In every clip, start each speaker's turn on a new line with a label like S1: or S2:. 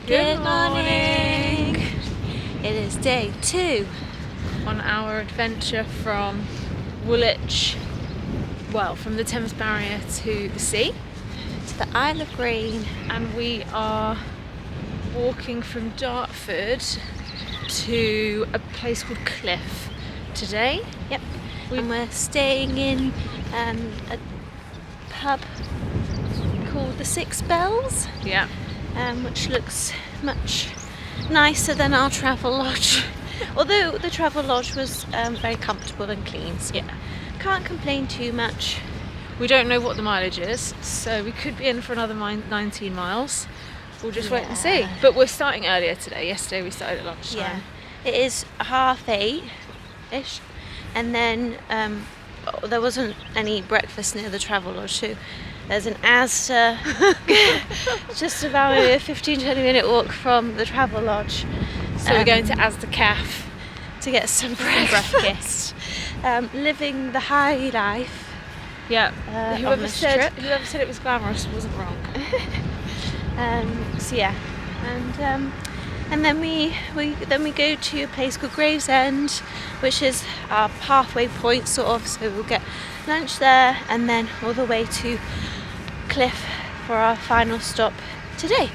S1: Good morning. It is day 2
S2: on our adventure from Woolwich, well, from the Thames Barrier to the sea,
S1: to the Isle of Grain,
S2: and we are walking from Dartford to a place called Cliffe today.
S1: Yep. And we're staying in a pub called the Six Bells.
S2: Yeah.
S1: Which looks much nicer than our travel lodge. Although the travel lodge was very comfortable and clean, so
S2: Yeah.
S1: can't complain too much.
S2: We don't know what the mileage is, so we could be in for another 19 miles. We'll just wait and see. But we're starting earlier today. Yesterday we started at lunchtime.
S1: Yeah, it is 8:30ish, and then there wasn't any breakfast near the travel lodge, so there's an ASDA just about a 15-20 minute walk from the travel lodge.
S2: So we're going to ASDA Cafe
S1: to get some breakfast. Living the high life.
S2: Yeah. Whoever said
S1: trip.
S2: it was glamorous wasn't wrong.
S1: So yeah, and then we go to a place called Gravesend, which is our halfway point sort of. So we'll get lunch there, and then all the way to Cliffe for our final stop today.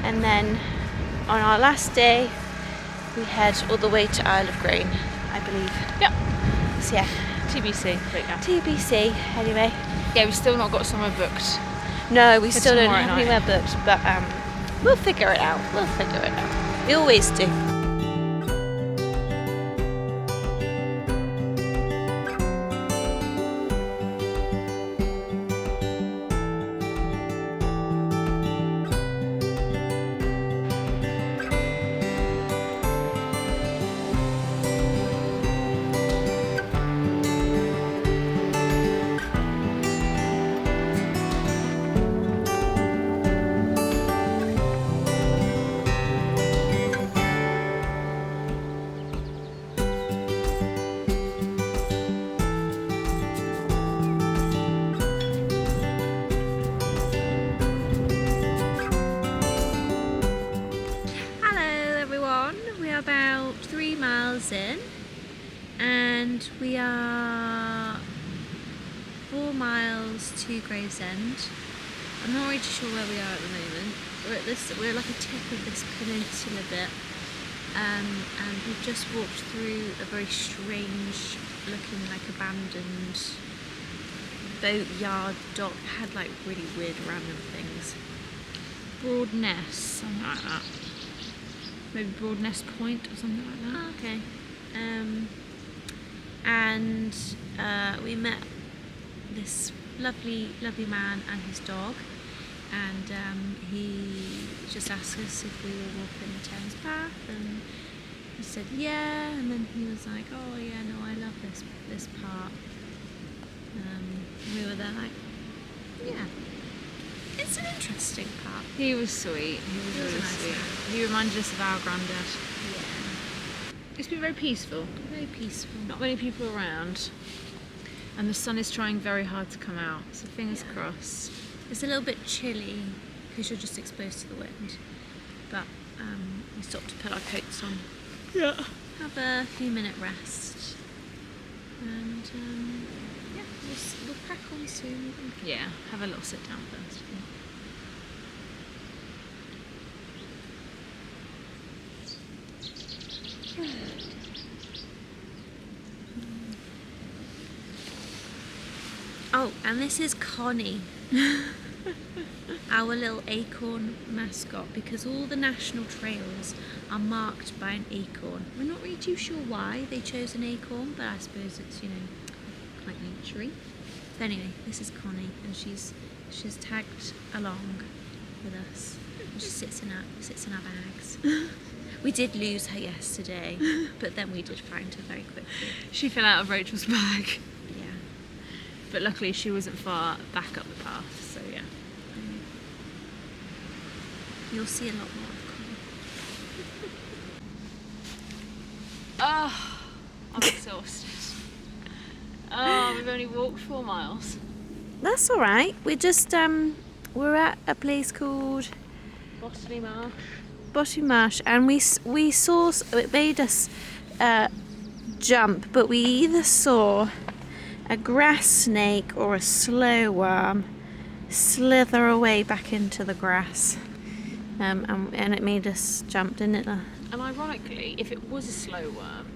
S1: And then on our last day, we head all the way to Isle of Grain, I believe.
S2: Yep.
S1: So yeah,
S2: TBC. Right now.
S1: TBC. Anyway.
S2: Yeah, we've still not got somewhere booked.
S1: No, we still don't
S2: tomorrow
S1: have
S2: night.
S1: anywhere booked, but we'll figure it out. We always do. About 3 miles in, and we are 4 miles to Gravesend. I'm not really sure where we are at the moment. We're like a tip of this peninsula bit, and we've just walked through a very strange looking, like, abandoned boat yard dock. Had like really weird random things.
S2: Broadness, something like that. Maybe Broadness Point or something like that.
S1: Oh, okay. And we met this lovely man and his dog, and he just asked us if we were walking the Thames Path, and we said yeah, and then he was like, oh yeah, no, I love this part. We were there like, yeah, it's an interesting part.
S2: He was sweet. He was really
S1: nice
S2: sweet.
S1: man.
S2: He reminded us of our granddad.
S1: Yeah.
S2: It's been very peaceful.
S1: Very peaceful.
S2: Not many people around. And the sun is trying very hard to come out. So fingers crossed.
S1: It's a little bit chilly because you're just exposed to the wind. But we stopped to put our coats on.
S2: Yeah.
S1: Have a few minute rest. And yeah, we'll crack on soon.
S2: Yeah. Have a little sit down first.
S1: Oh, and this is Connie, our little acorn mascot, because all the national trails are marked by an acorn. We're not really too sure why they chose an acorn, but I suppose it's, quite naturey. But anyway, this is Connie, and she's tagged along with us. And she sits in our bags. We did lose her yesterday, but then we did find her very quickly.
S2: She fell out of Rachel's bag.
S1: Yeah.
S2: But luckily she wasn't far back up the path, so yeah.
S1: You'll see a lot more of Connie.
S2: Oh, I'm exhausted. Oh, we've only walked 4 miles.
S1: That's all right. We're just we're at a place called
S2: Botany Marsh.
S1: spotty marsh, and we saw, it made us jump, but we either saw a grass snake or a slow worm slither away back into the grass, and it made us jump, didn't it?
S2: And ironically, if it was a slow worm,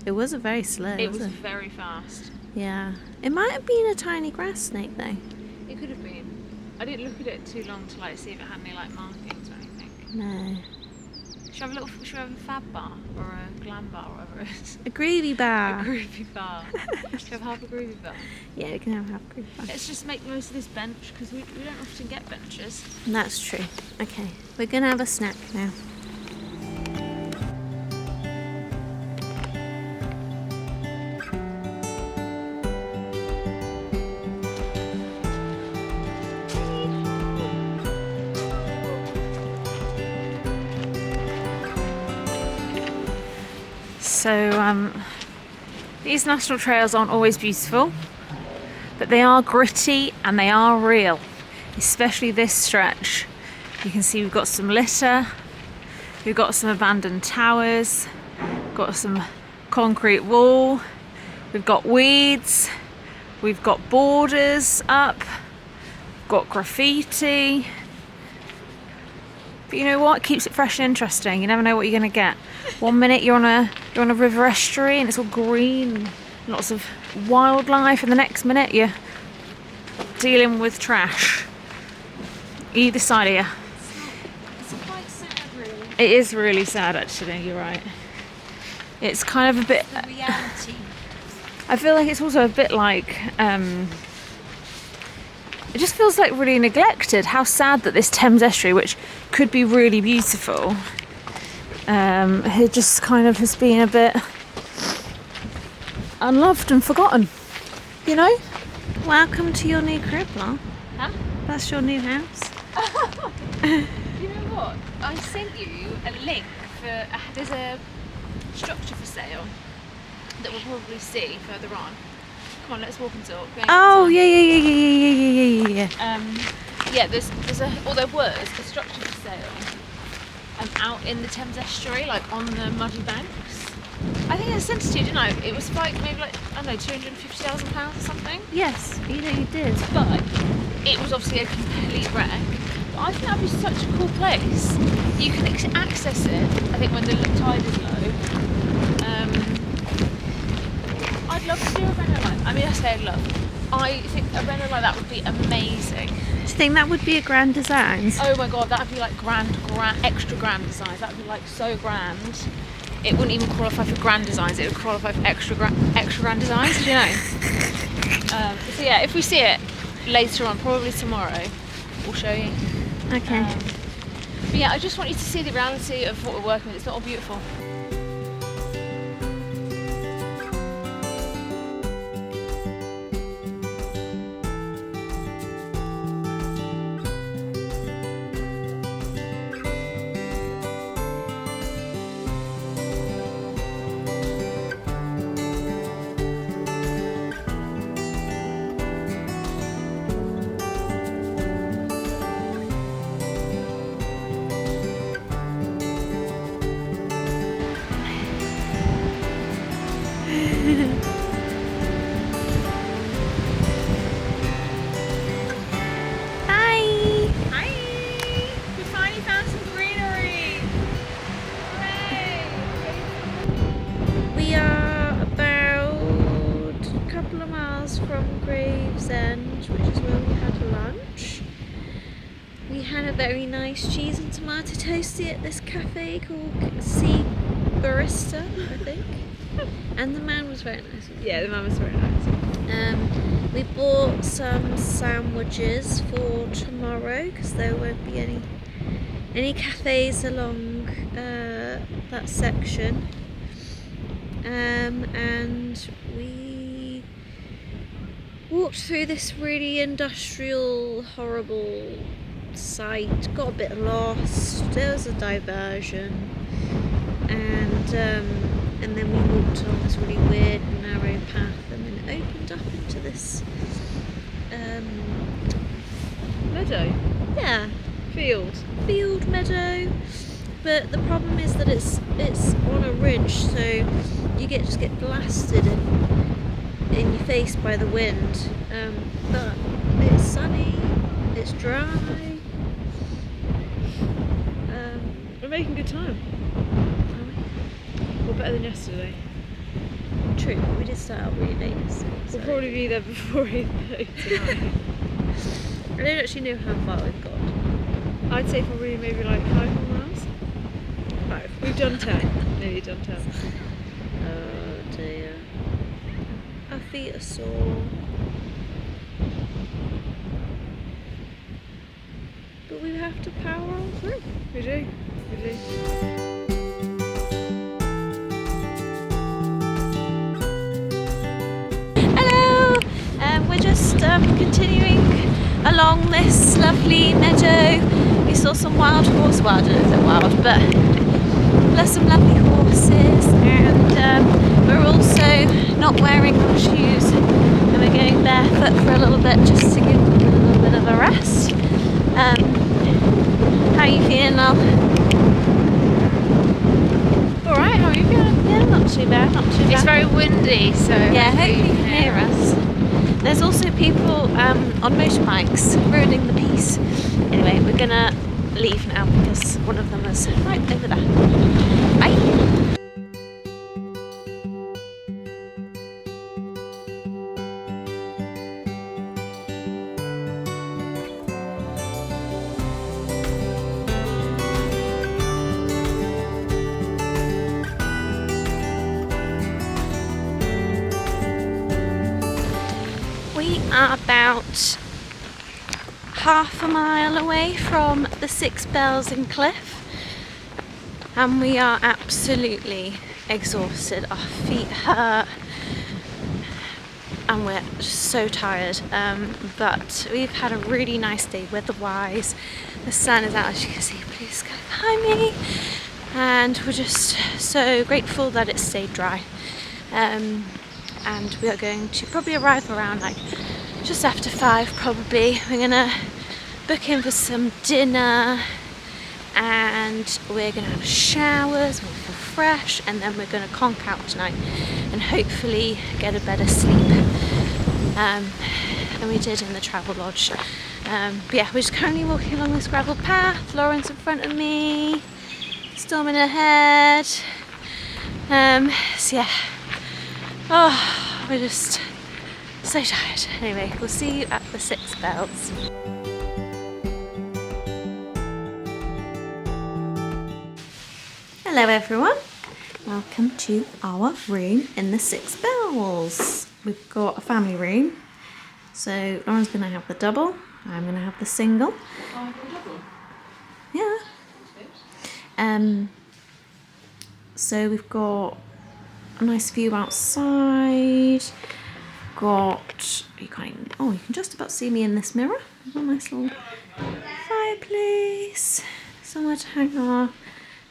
S1: It was a very slow.
S2: it was very fast.
S1: Yeah. It might have been a tiny grass snake though.
S2: It could have been. I didn't look at it too long to like see if it had any like markings or anything.
S1: No.
S2: Should we have a fab bar or a glam bar or whatever it is?
S1: A groovy bar.
S2: A groovy bar. Should we have half a groovy bar?
S1: Yeah, we can have a groovy bar.
S2: Let's just make the most of this bench because we don't often get benches.
S1: That's true. Okay, we're gonna have a snack now.
S2: So these national trails aren't always beautiful, but they are gritty and they are real, especially this stretch. You can see we've got some litter, we've got some abandoned towers, got some concrete wall, we've got weeds, we've got borders up, got graffiti. But you know what? It keeps it fresh and interesting. You never know what you're going to get. 1 minute you're on a river estuary and it's all green, lots of wildlife, and the next minute you're dealing with trash. Either side of you.
S1: It's quite sad, really.
S2: It is really sad, actually. You're right. It's kind of a bit.
S1: The reality.
S2: I feel like it's also a bit like. It just feels like really neglected. How sad that this Thames estuary, which could be really beautiful, it just kind of has been a bit unloved and forgotten. You know?
S1: Welcome to your new crib, Lol.
S2: Huh?
S1: That's your new house.
S2: You know what? I sent you a link for. There's a structure for sale that we'll probably see further on. Come on, let's walk and talk.
S1: Oh, yeah.
S2: Yeah, there was a structure for sale out in the Thames estuary, like on the muddy banks. I think I sent it to you, didn't I? It was like maybe like, I don't know, £250,000 or something.
S1: Yes, you did.
S2: But it was obviously a complete wreck. But I think that'd be such a cool place. You can access it, I think, when the tide is low. I'd love to do a reno like. I mean, I say I'd love. I think a reno like that would be amazing.
S1: Do you think that would be a grand design?
S2: Oh my god, that would be like extra grand designs. That would be like so grand. It wouldn't even qualify for grand designs. It would qualify for extra grand designs. Do you know? So yeah, if we see it later on, probably tomorrow, we'll show you.
S1: Okay.
S2: But yeah, I just want you to see the reality of what we're working with. It's not all beautiful.
S1: From Gravesend, which is where we had lunch. We had a very nice cheese and tomato toastie at this cafe called Sea Barista, I think. And the man was very nice.
S2: Yeah, the man was very nice.
S1: We bought some sandwiches for tomorrow because there won't be any cafes along that section. And we walked through this really industrial, horrible site, got a bit lost. There was a diversion, and then we walked along this really weird narrow path, and then it opened up into this
S2: Meadow.
S1: yeah,
S2: Field.
S1: meadow. but the problem is that it's on a ridge, so you just get blasted in your face by the wind. But it's sunny, it's dry.
S2: We're making good time. Well, better than yesterday.
S1: True, we did start out really late yesterday.
S2: We'll probably be there before 8:30 tonight.
S1: I don't actually know how far we've got.
S2: I'd say probably maybe like 5 more miles. 5. We've done 10. Nearly done 10.
S1: Oh dear. Our feet are sore. But we have to power on through.
S2: We do. We do.
S1: Hello! We're just continuing along this lovely meadow. We saw some wild horse, well I don't know if they're wild, but there's some lovely horses, and we're also not wearing our shoes and we're going barefoot for a little bit just to give them a little bit of a rest. How are you feeling now?
S2: Alright, how are you feeling?
S1: Yeah, not too bad, not too bad.
S2: It's very windy, so
S1: Yeah, hopefully you can hear us. There's also people on motorbikes ruining the peace. Anyway, we're gonna leave now because one of them is right over there. Bye! We are about half a mile away from the Six Bells in Cliffe, and we are absolutely exhausted. Our feet hurt and we're just so tired, but we've had a really nice day weather-wise. The sun is out, as you can see, blue sky behind me, and we're just so grateful that it stayed dry. And we are going to probably arrive around like just after 5 probably. We're gonna book in for some dinner and we're gonna have showers, we'll feel fresh, and then we're gonna conk out tonight and hopefully get a better sleep than we did in the travel lodge. But yeah, we're just currently walking along this gravel path. Lauren's in front of me, storming ahead. So yeah. Oh, we're just so tired. Anyway, we'll see you at the Six Bells. Hello everyone, welcome to our room in the Six Bells. We've got a family room, so Lauren's going to have the double, I'm going to have the single.
S2: Oh, double?
S1: Yeah. So we've got a nice view outside. You can just about see me in this mirror. We've got a nice little fireplace, somewhere to hang our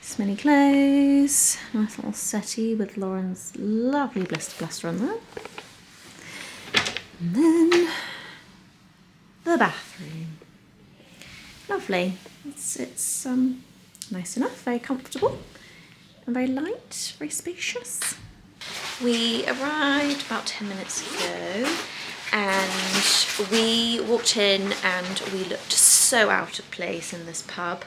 S1: smelly clothes, nice little settee with Lauren's lovely blister on there. And then the bathroom. Lovely. It's nice enough, very comfortable and very light, very spacious. We arrived about 10 minutes ago and we walked in and we looked so out of place in this pub.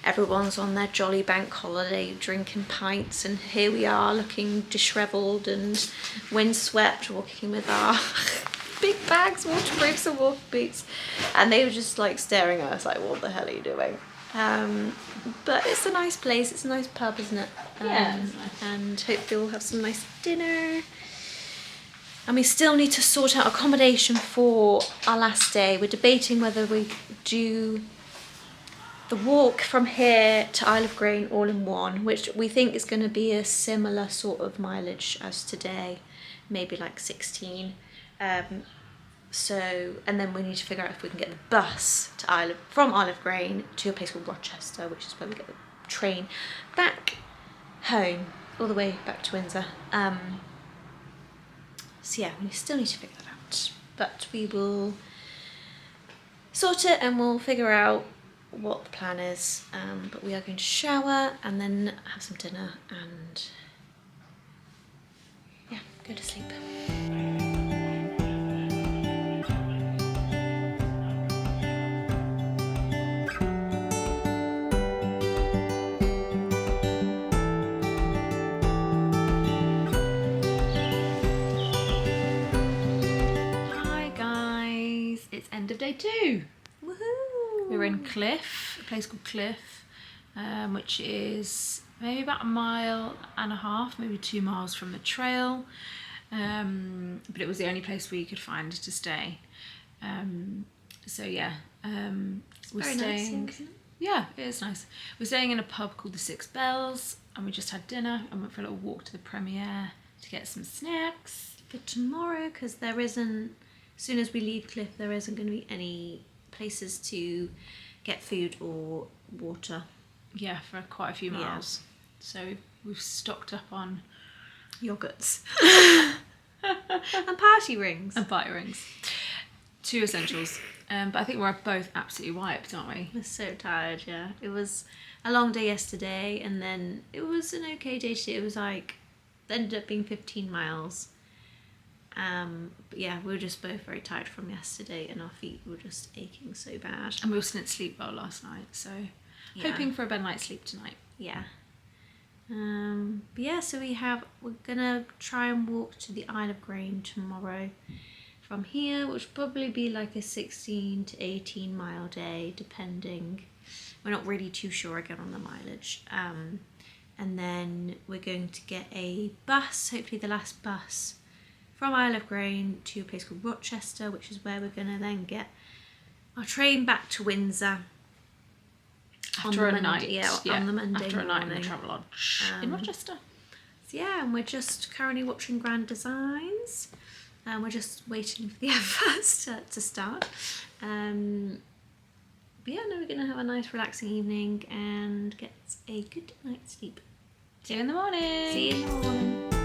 S1: Everyone's on their jolly bank holiday drinking pints, and here we are looking dishevelled and windswept, walking with our big bags, waterproofs and walk boots, and they were just like staring at us like, what the hell are you doing? But it's a nice place, it's a nice pub, isn't it?
S2: Yeah, it's nice.
S1: And hopefully we'll have some nice dinner. And we still need to sort out accommodation for our last day. We're debating whether we do the walk from here to Isle of Grain all in one, which we think is going to be a similar sort of mileage as today, maybe like 16. And then we need to figure out if we can get the bus to from Isle of Grain to a place called Rochester, which is where we get the train back home, all the way back to Windsor. So yeah, we still need to figure that out, but we will sort it and we'll figure out what the plan is, but we are going to shower and then have some dinner and yeah, go to sleep.
S2: Hi guys, it's end of day 2.
S1: Woohoo!
S2: We're in Cliffe, a place called Cliffe, which is maybe about 1.5 miles, maybe 2 miles from the trail, but it was the only place we could find to stay. So yeah, we're
S1: Very
S2: staying.
S1: nice, isn't it?
S2: Yeah, it is nice. We're staying in a pub called the Six Bells, and we just had dinner and went for a little walk to the Premiere to get some snacks.
S1: For tomorrow, because there isn't, as soon as we leave Cliffe, there isn't going to be any places to get food or water.
S2: Yeah, for quite a few
S1: Yeah.
S2: miles. So we've stocked up on
S1: Yogurts. And party rings.
S2: and bite rings. 2 essentials. But I think we're both absolutely wiped, aren't we?
S1: We're so tired, yeah. It was a long day yesterday, and then it was an okay day today. It was like, it ended up being 15 miles. But yeah, we were just both very tired from yesterday, and our feet were just aching so bad.
S2: And we also didn't sleep well last night, so
S1: Yeah.
S2: hoping for a better night's sleep tonight.
S1: Yeah. But yeah, so we're gonna try and walk to the Isle of Grain tomorrow from here, which will probably be like a 16 to 18 mile day, depending. We're not really too sure again on the mileage. And then we're going to get a bus, hopefully the last bus, from Isle of Grain to a place called Rochester, which is where we're gonna then get our train back to Windsor.
S2: After a
S1: Monday,
S2: night,
S1: yeah, on the Monday
S2: after a night in the
S1: morning.
S2: Travelodge in Rochester.
S1: So yeah, and we're just currently watching Grand Designs, and we're just waiting for the adverts to start. But yeah, no, we're gonna have a nice relaxing evening and get a good night's sleep.
S2: See you in the morning.
S1: See you in the morning.